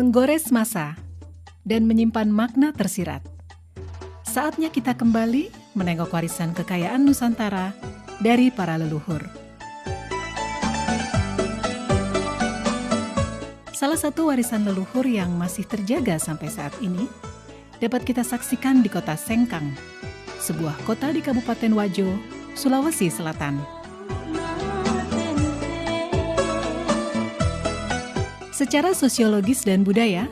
menggores masa, dan menyimpan makna tersirat. Saatnya kita kembali menengok warisan kekayaan Nusantara dari para leluhur. Salah satu warisan leluhur yang masih terjaga sampai saat ini dapat kita saksikan di kota Sengkang, sebuah kota di Kabupaten Wajo, Sulawesi Selatan. Secara sosiologis dan budaya,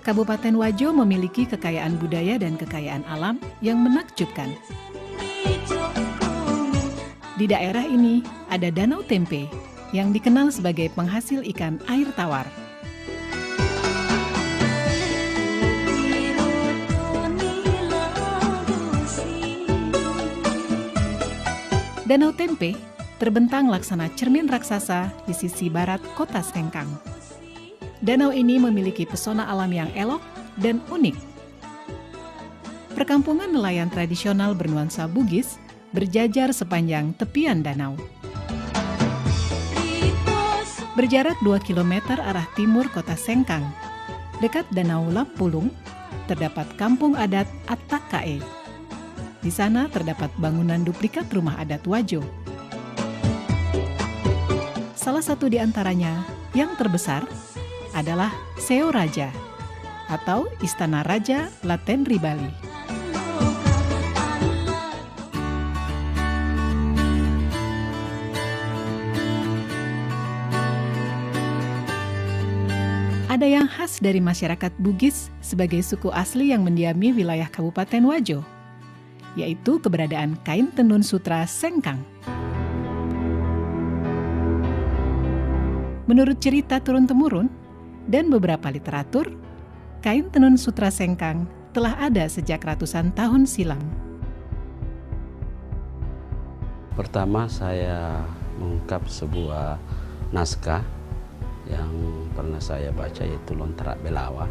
Kabupaten Wajo memiliki kekayaan budaya dan kekayaan alam yang menakjubkan. Di daerah ini ada Danau Tempe yang dikenal sebagai penghasil ikan air tawar. Danau Tempe terbentang laksana cermin raksasa di sisi barat kota Sengkang. Danau ini memiliki pesona alam yang elok dan unik. Perkampungan nelayan tradisional bernuansa Bugis berjajar sepanjang tepian danau. Berjarak 2 km arah timur kota Sengkang, dekat Danau Lampulung, terdapat kampung adat Attakae. Di sana terdapat bangunan duplikat rumah adat Wajo. Salah satu di antaranya yang terbesar adalah Seo Raja atau Istana Raja Latenri Bali. Ada yang khas dari masyarakat Bugis sebagai suku asli yang mendiami wilayah Kabupaten Wajo, yaitu keberadaan kain tenun sutra Sengkang. Menurut cerita turun-temurun dan beberapa literatur, kain tenun sutra Sengkang telah ada sejak ratusan tahun silam. Pertama saya mengungkap sebuah naskah yang pernah saya baca, yaitu Lontrak Belawa.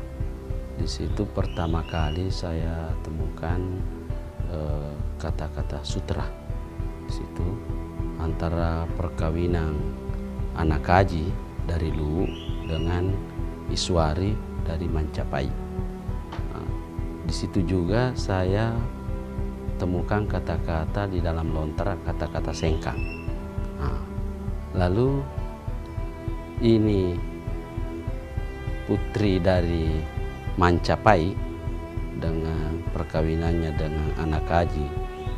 Di situ pertama kali saya temukan kata-kata sutra. Di situ antara perkawinan Anakaji dari Luwu dengan Iswari dari Mancapai. Di situ juga saya temukan kata-kata di dalam lontrak, kata-kata Sengkang. Lalu ini putri dari Mancapai dengan perkawinannya dengan Anakaji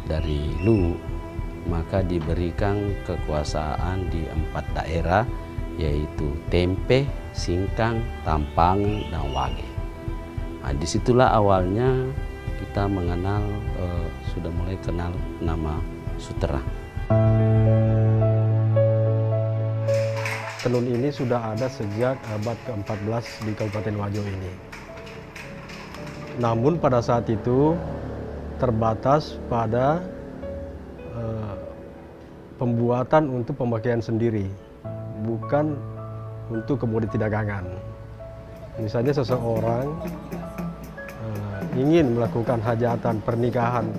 dari Luwu, maka diberikan kekuasaan di 4 daerah, yaitu Tempe, Singkang, Tampangan, dan Wage. Disitulah awalnya kita mengenal, sudah mulai kenal nama sutra. Tenun ini sudah ada sejak abad ke-14 di Kabupaten Wajo ini. Namun pada saat itu terbatas pada pembuatan untuk pemakaian sendiri, bukan untuk komoditi dagangan. Misalnya seseorang ingin melakukan hajatan pernikahan,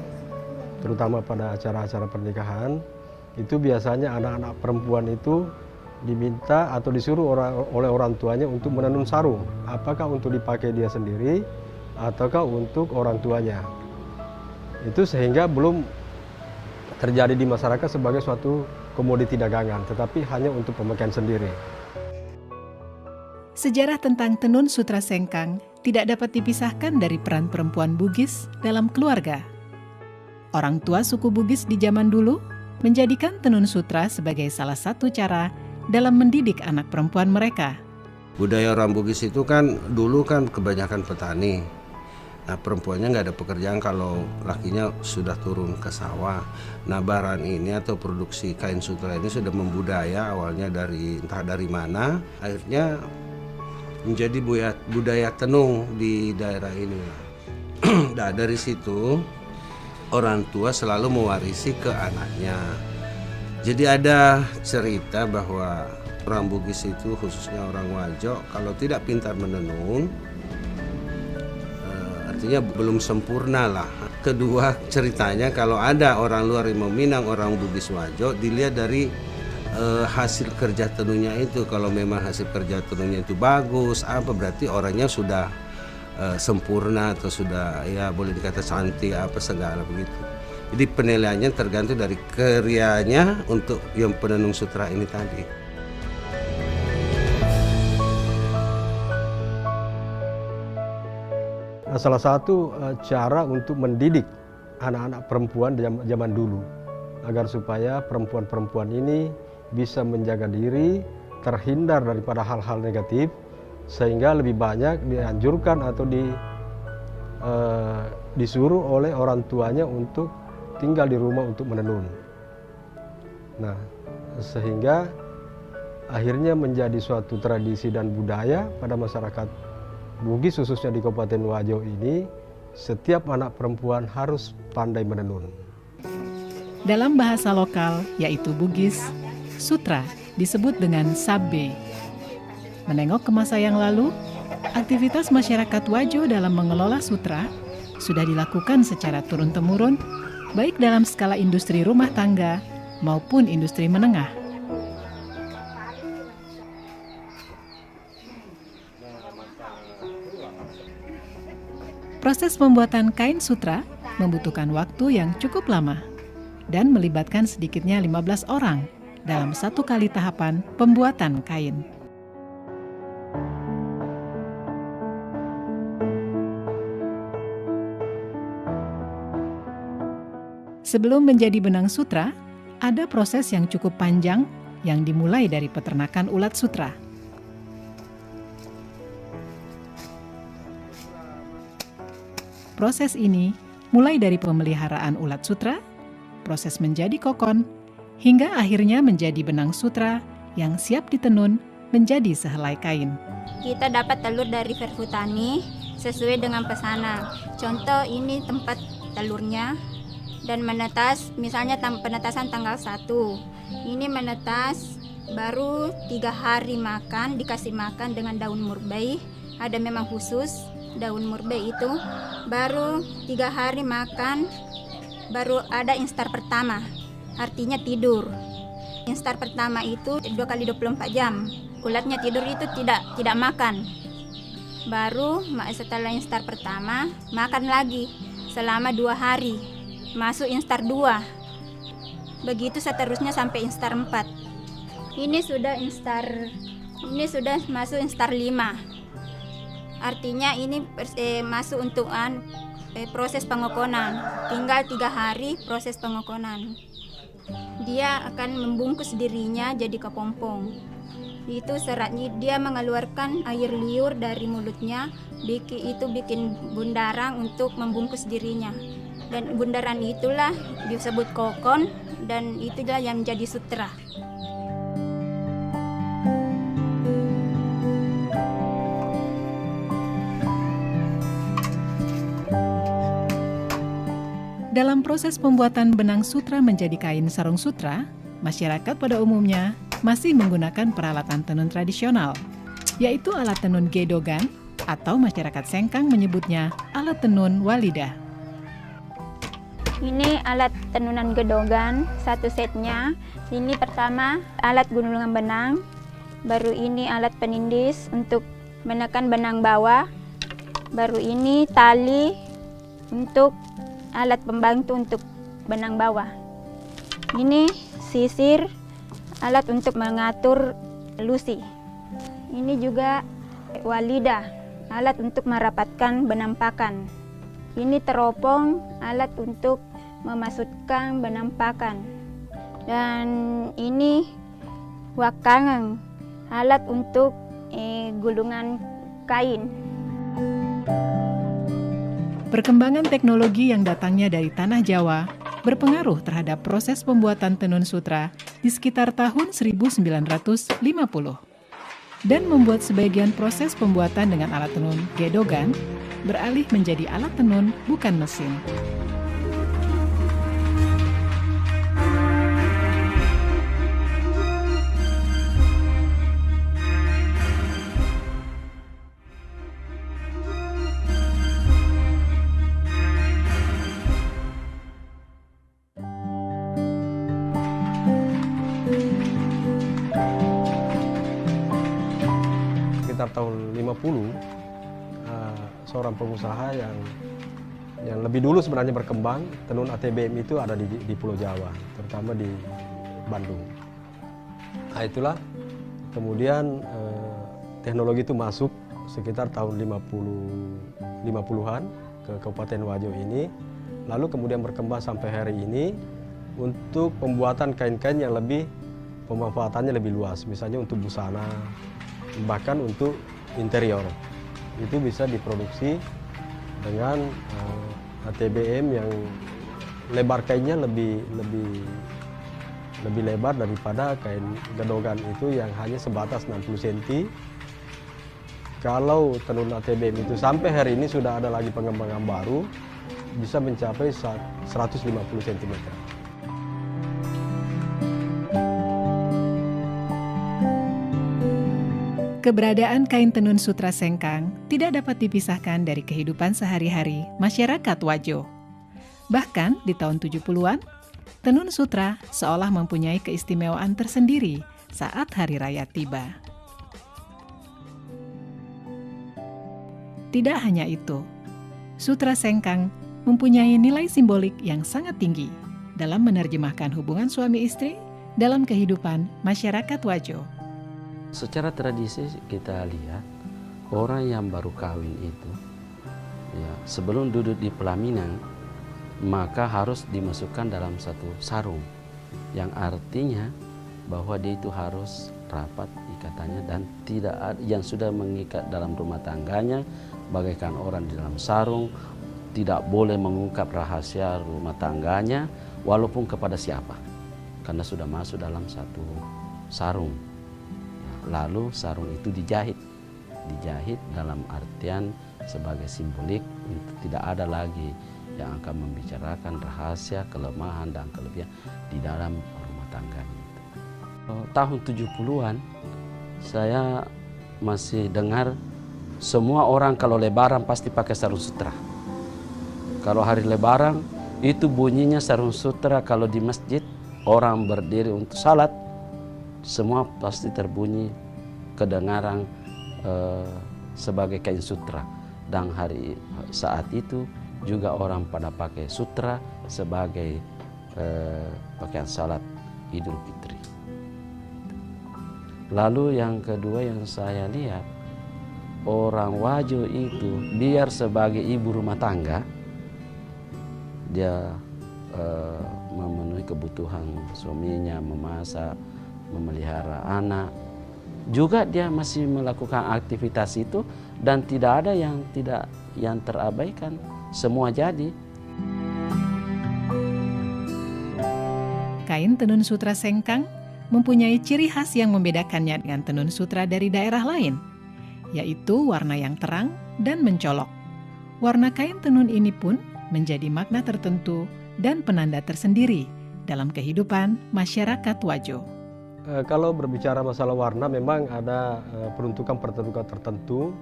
terutama pada acara-acara pernikahan, itu biasanya anak-anak perempuan itu diminta atau disuruh oleh orang tuanya untuk menenun sarung, apakah untuk dipakai dia sendiri ataukah untuk orang tuanya. Itu sehingga belum terjadi di masyarakat sebagai suatu komoditi dagangan, tetapi hanya untuk pemakaian sendiri. Sejarah tentang tenun sutra Sengkang tidak dapat dipisahkan dari peran perempuan Bugis dalam keluarga. Orang tua suku Bugis di zaman dulu menjadikan tenun sutra sebagai salah satu cara dalam mendidik anak perempuan mereka. Budaya orang Bugis itu kan dulu kan kebanyakan petani. Nah, perempuannya nggak ada pekerjaan kalau lakinya sudah turun ke sawah. Nah, baran ini atau produksi kain sutra ini sudah membudaya, awalnya dari entah dari mana, akhirnya menjadi budaya tenun di daerah ini. Nah, dari situ orang tua selalu mewarisi ke anaknya. Jadi ada cerita bahwa orang Bugis itu, khususnya orang Wajo, kalau tidak pintar menenun, artinya belum sempurna lah. Kedua, ceritanya kalau ada orang luar yang meminang orang Bugis Wajo, dilihat dari hasil kerja tenunnya itu. Kalau memang hasil kerja tenunnya itu bagus, apa berarti orangnya sudah sempurna atau sudah ya boleh dikata cantik apa segala begitu. Jadi penilaiannya tergantung dari karyanya untuk yang penenun sutra ini tadi. Salah satu cara untuk mendidik anak-anak perempuan zaman dulu agar supaya perempuan-perempuan ini bisa menjaga diri, terhindar daripada hal-hal negatif, sehingga lebih banyak dianjurkan atau disuruh oleh orang tuanya untuk tinggal di rumah untuk menenun. Nah, sehingga akhirnya menjadi suatu tradisi dan budaya pada masyarakat Bugis, khususnya di Kabupaten Wajo ini, setiap anak perempuan harus pandai menenun. Dalam bahasa lokal, yaitu Bugis, sutra disebut dengan sabbe. Menengok ke masa yang lalu, aktivitas masyarakat Wajo dalam mengelola sutra sudah dilakukan secara turun-temurun, baik dalam skala industri rumah tangga maupun industri menengah. Proses pembuatan kain sutra membutuhkan waktu yang cukup lama dan melibatkan sedikitnya 15 orang dalam satu kali tahapan pembuatan kain. Sebelum menjadi benang sutra, ada proses yang cukup panjang yang dimulai dari peternakan ulat sutra. Proses ini mulai dari pemeliharaan ulat sutra, proses menjadi kokon, hingga akhirnya menjadi benang sutra yang siap ditenun menjadi sehelai kain. Kita dapat telur dari Verhutani sesuai dengan pesanan. Contoh ini tempat telurnya. Dan menetas, misalnya penetasan tanggal 1. Ini menetas baru 3 hari makan, dikasih makan dengan daun murbei. Ada memang khusus daun murbei itu. Baru 3 hari makan, baru ada instar pertama. Artinya tidur. Instar pertama itu 2 kali 24 jam. Ulatnya tidur itu tidak makan. Baru setelah instar pertama, makan lagi selama 2 hari. Masuk instar 2. Begitu seterusnya sampai instar 4. Ini sudah masuk instar 5. Artinya ini masuk untuk proses pengokonan. Tinggal 3 hari proses pengokonan. Dia akan membungkus dirinya jadi kepompong. Itu seratnya, dia mengeluarkan air liur dari mulutnya, bikin bundaran untuk membungkus dirinya. Dan bundaran itulah disebut kokon, dan itulah yang menjadi sutra. Dalam proses pembuatan benang sutra menjadi kain sarung sutra, masyarakat pada umumnya masih menggunakan peralatan tenun tradisional, yaitu alat tenun gedogan atau masyarakat Sengkang menyebutnya alat tenun walidah. Ini alat tenunan gedogan, satu setnya. Ini pertama alat gulungan benang, baru ini alat penindis untuk menekan benang bawah, baru ini tali untuk alat pembantu untuk benang bawah. Ini sisir, alat untuk mengatur lusi. Ini juga walidah, alat untuk merapatkan benang pakan. Ini teropong, alat untuk memasukkan benang pakan. Dan ini wakangan, alat untuk gulungan kain. Perkembangan teknologi yang datangnya dari tanah Jawa berpengaruh terhadap proses pembuatan tenun sutra di sekitar tahun 1950 dan membuat sebagian proses pembuatan dengan alat tenun gedogan beralih menjadi alat tenun bukan mesin. sekitar tahun 50, seorang pengusaha yang lebih dulu sebenarnya berkembang, tenun ATBM itu ada di Pulau Jawa, terutama di Bandung. Nah itulah, kemudian teknologi itu masuk sekitar tahun 50-an ke Kabupaten Wajo ini, lalu kemudian berkembang sampai hari ini untuk pembuatan kain-kain yang pemanfaatannya lebih luas, misalnya untuk busana, bahkan untuk interior. Itu bisa diproduksi dengan ATBM yang lebar kainnya lebih lebar daripada kain gedogan itu yang hanya sebatas 60 cm. Kalau tenun ATBM itu sampai hari ini sudah ada lagi pengembangan baru, bisa mencapai 150 cm. Keberadaan kain tenun sutra sengkang tidak dapat dipisahkan dari kehidupan sehari-hari masyarakat Wajo. Bahkan di tahun 70-an, tenun sutra seolah mempunyai keistimewaan tersendiri saat hari raya tiba. Tidak hanya itu, sutra sengkang mempunyai nilai simbolik yang sangat tinggi dalam menerjemahkan hubungan suami istri dalam kehidupan masyarakat Wajo. Secara tradisi kita lihat orang yang baru kawin itu, ya, sebelum duduk di pelaminan maka harus dimasukkan dalam satu sarung, yang artinya bahwa dia itu harus rapat ikatannya dan tidak ada yang sudah mengikat dalam rumah tangganya bagaikan orang di dalam sarung, tidak boleh mengungkap rahasia rumah tangganya walaupun kepada siapa, karena sudah masuk dalam satu sarung. Lalu sarung itu dijahit dalam artian sebagai simbolik untuk tidak ada lagi yang akan membicarakan rahasia, kelemahan dan kelebihan di dalam rumah tangganya itu. Tahun 70-an saya masih dengar semua orang kalau lebaran pasti pakai sarung sutra. Kalau hari lebaran itu bunyinya sarung sutra, kalau di masjid orang berdiri untuk salat semua pasti terbunyi kedengaran sebagai kain sutra. Dan saat itu juga orang pada pakai sutra sebagai pakaian salat Idul Fitri. Lalu yang kedua yang saya lihat, orang Wajo itu biar sebagai ibu rumah tangga dia memenuhi kebutuhan suaminya, memasak, memelihara anak, juga dia masih melakukan aktivitas itu dan tidak ada yang terabaikan, semua jadi. Kain tenun sutra sengkang mempunyai ciri khas yang membedakannya dengan tenun sutra dari daerah lain, yaitu warna yang terang dan mencolok. Warna kain tenun ini pun menjadi makna tertentu dan penanda tersendiri dalam kehidupan masyarakat Wajo. Kalau berbicara masalah warna, memang ada peruntukan tertentu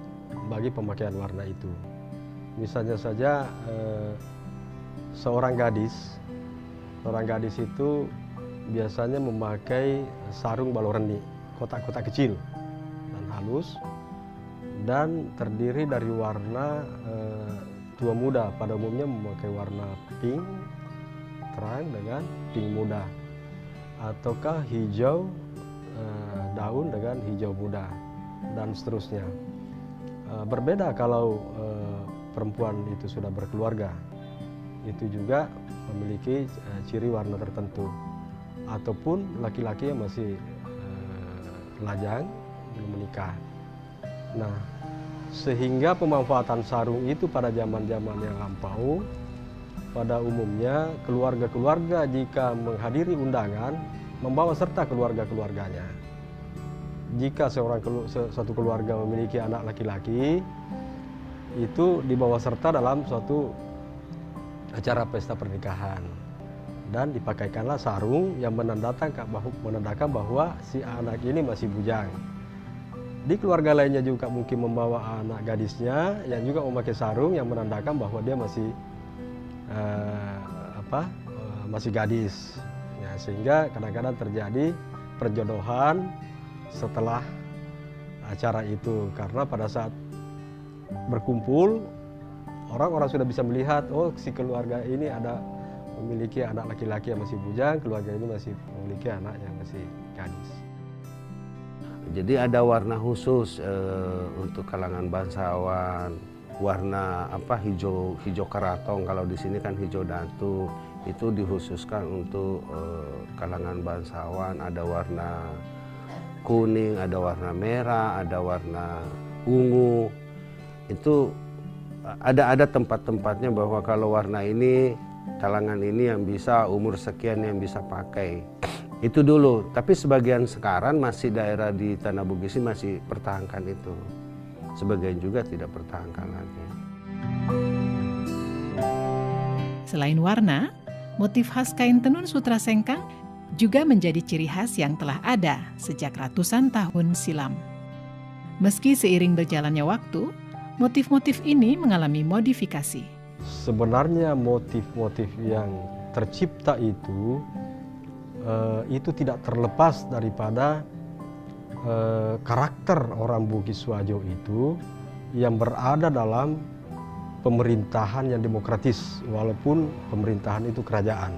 bagi pemakaian warna itu. Misalnya saja seorang gadis itu biasanya memakai sarung baloreni, kotak-kotak kecil dan halus, dan terdiri dari warna tua muda. Pada umumnya memakai warna pink terang dengan pink muda, ataukah hijau daun dengan hijau muda, dan seterusnya. Berbeda kalau perempuan itu sudah berkeluarga, itu juga memiliki ciri warna tertentu, ataupun laki-laki yang masih lajang belum menikah. Nah, sehingga pemanfaatan sarung itu pada zaman-zaman yang lampau, pada umumnya keluarga-keluarga jika menghadiri undangan membawa serta keluarga-keluarganya. Jika satu keluarga memiliki anak laki-laki, itu dibawa serta dalam suatu acara pesta pernikahan, dan dipakaikanlah sarung yang menandakan bahwa si anak ini masih bujang. Di keluarga lainnya juga mungkin membawa anak gadisnya yang juga memakai sarung yang menandakan bahwa dia masih masih gadis. Ya, sehingga kadang-kadang terjadi perjodohan setelah acara itu, karena pada saat berkumpul orang-orang sudah bisa melihat, oh si keluarga ini ada memiliki anak laki-laki yang masih bujang, keluarga ini masih memiliki anak yang masih gadis. Jadi ada warna khusus untuk kalangan bangsawan, warna hijau karatong, kalau di sini kan hijau datu, itu dikhususkan untuk kalangan bangsawan. Ada warna kuning, ada warna merah, ada warna ungu. Itu ada tempat-tempatnya bahwa kalau warna ini, kalangan ini yang bisa, umur sekian yang bisa pakai. Itu dulu, tapi sebagian sekarang masih daerah di Tanah Bugis masih pertahankan itu. Sebagian juga tidak pertahankan lagi. Selain warna, motif khas kain tenun sutra sengkang juga menjadi ciri khas yang telah ada sejak ratusan tahun silam. Meski seiring berjalannya waktu, motif-motif ini mengalami modifikasi. Sebenarnya motif-motif yang tercipta itu tidak terlepas daripada karakter orang Bugis Wajo itu yang berada dalam pemerintahan yang demokratis, walaupun pemerintahan itu kerajaan.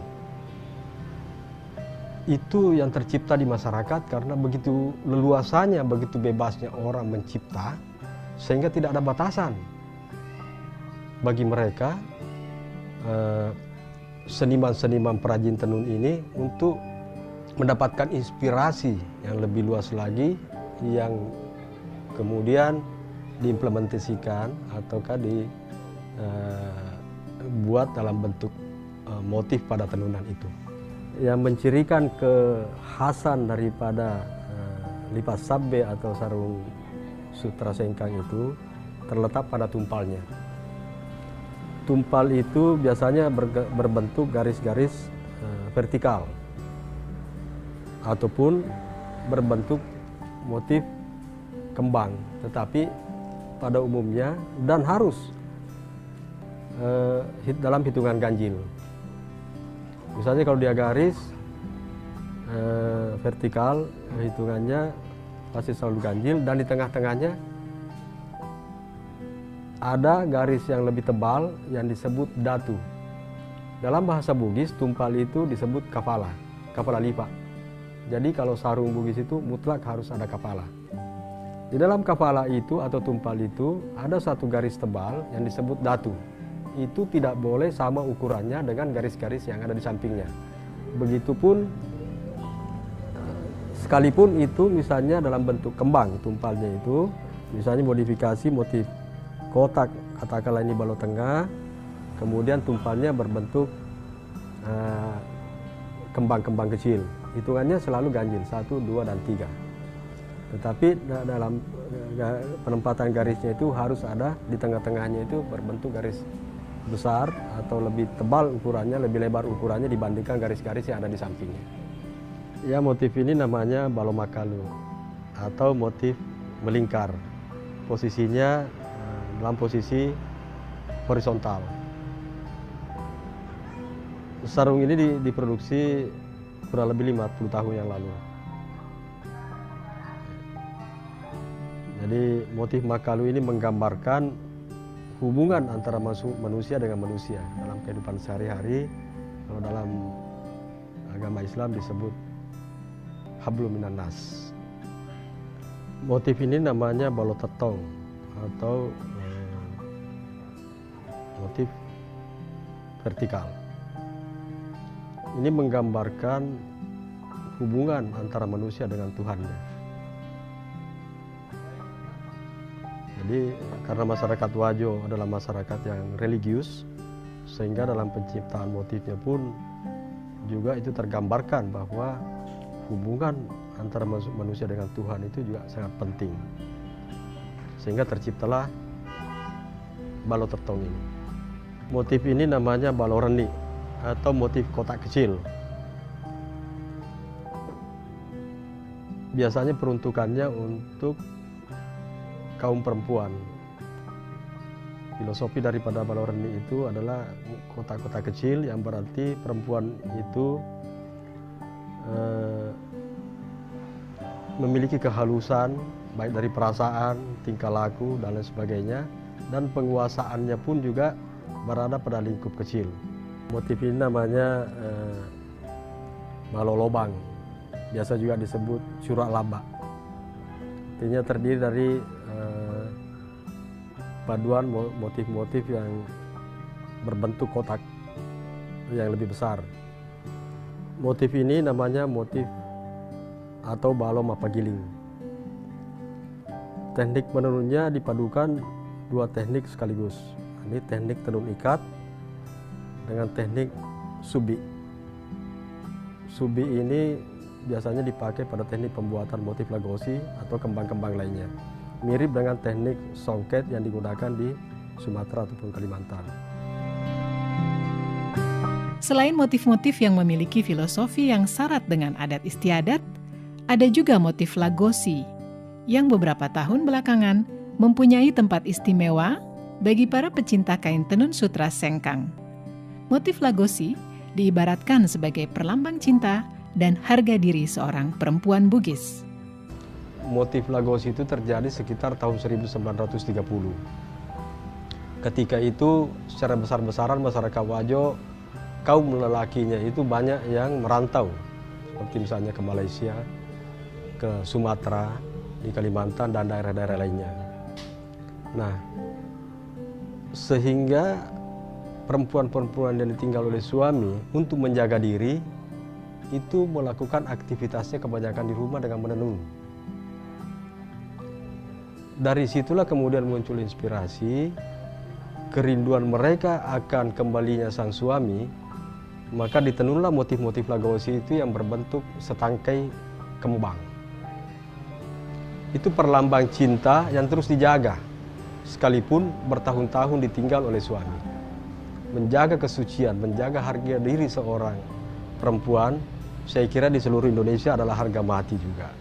Itu yang tercipta di masyarakat karena begitu leluasanya, begitu bebasnya orang mencipta, sehingga tidak ada batasan bagi mereka seniman-seniman perajin tenun ini untuk mendapatkan inspirasi yang lebih luas lagi, yang kemudian diimplementasikan ataukah dibuat dalam bentuk motif pada tenunan itu. Yang mencirikan kekhasan daripada lipas sabbe atau sarung sutra sengkang itu terletak pada tumpalnya. Tumpal itu biasanya berbentuk garis-garis vertikal ataupun berbentuk motif kembang, tetapi pada umumnya dan harus dalam hitungan ganjil. Misalnya kalau dia garis vertikal, hitungannya pasti selalu ganjil, dan di tengah-tengahnya ada garis yang lebih tebal yang disebut datu. Dalam bahasa Bugis, tumpal itu disebut kepala lipat. Jadi kalau sarung Bugis itu mutlak harus ada kepala. Di dalam kepala itu atau tumpal itu ada satu garis tebal yang disebut datu. Itu tidak boleh sama ukurannya dengan garis-garis yang ada di sampingnya. Begitupun sekalipun itu misalnya dalam bentuk kembang tumpalnya itu, misalnya modifikasi motif kotak, katakanlah ini balok tengah, kemudian tumpalnya berbentuk kembang-kembang kecil. Hitungannya selalu ganjil, 1, 2, dan 3. Tetapi dalam penempatan garisnya itu harus ada di tengah-tengahnya itu berbentuk garis besar atau lebih tebal ukurannya, lebih lebar ukurannya dibandingkan garis-garis yang ada di sampingnya. Ya, motif ini namanya balomakalu atau motif melingkar. Posisinya dalam posisi horizontal. Sarung ini diproduksi kurang lebih 50 tahun yang lalu. Jadi motif makalu ini menggambarkan hubungan antara manusia dengan manusia dalam kehidupan sehari-hari. Kalau dalam agama Islam disebut hablum minan nas. Motif ini namanya balok tetong atau motif vertikal. Ini menggambarkan hubungan antara manusia dengan Tuhannya. Jadi karena masyarakat Wajo adalah masyarakat yang religius, sehingga dalam penciptaan motifnya pun juga itu tergambarkan bahwa hubungan antara manusia dengan Tuhan itu juga sangat penting. Sehingga terciptalah balok tertong ini. Motif ini namanya balok reni atau motif kotak kecil. Biasanya peruntukannya untuk kaum perempuan. Filosofi daripada balok reni itu adalah kotak-kotak kecil, yang berarti perempuan itu memiliki kehalusan, baik dari perasaan, tingkah laku, dan lain sebagainya. Dan penguasaannya pun juga berada pada lingkup kecil. Motif ini namanya malolobang, biasa juga disebut surak laba. Artinya terdiri dari paduan motif-motif yang berbentuk kotak yang lebih besar. Motif ini namanya motif atau balom mapagiling. Teknik menenunnya dipadukan dua teknik sekaligus. Ini teknik tenun ikat dengan teknik subi. Subi ini biasanya dipakai pada teknik pembuatan motif lagosi atau kembang-kembang lainnya. Mirip dengan teknik songket yang digunakan di Sumatera ataupun Kalimantan. Selain motif-motif yang memiliki filosofi yang syarat dengan adat istiadat, ada juga motif lagosi yang beberapa tahun belakangan mempunyai tempat istimewa bagi para pecinta kain tenun sutra sengkang. Motif lagosi diibaratkan sebagai perlambang cinta dan harga diri seorang perempuan Bugis. Motif lagosi itu terjadi sekitar tahun 1930. Ketika itu secara besar-besaran masyarakat Wajo, kaum lelakinya itu banyak yang merantau, seperti misalnya ke Malaysia, ke Sumatera, di Kalimantan, dan daerah-daerah lainnya. Nah, sehingga perempuan-perempuan yang ditinggal oleh suami untuk menjaga diri, itu melakukan aktivitasnya kebanyakan di rumah dengan menenun. Dari situlah kemudian muncul inspirasi, kerinduan mereka akan kembalinya sang suami, maka ditenunlah motif-motif lagosi itu yang berbentuk setangkai kembang. Itu perlambang cinta yang terus dijaga, sekalipun bertahun-tahun ditinggal oleh suami. Menjaga kesucian, menjaga harga diri seorang perempuan, saya kira di seluruh Indonesia adalah harga mati juga.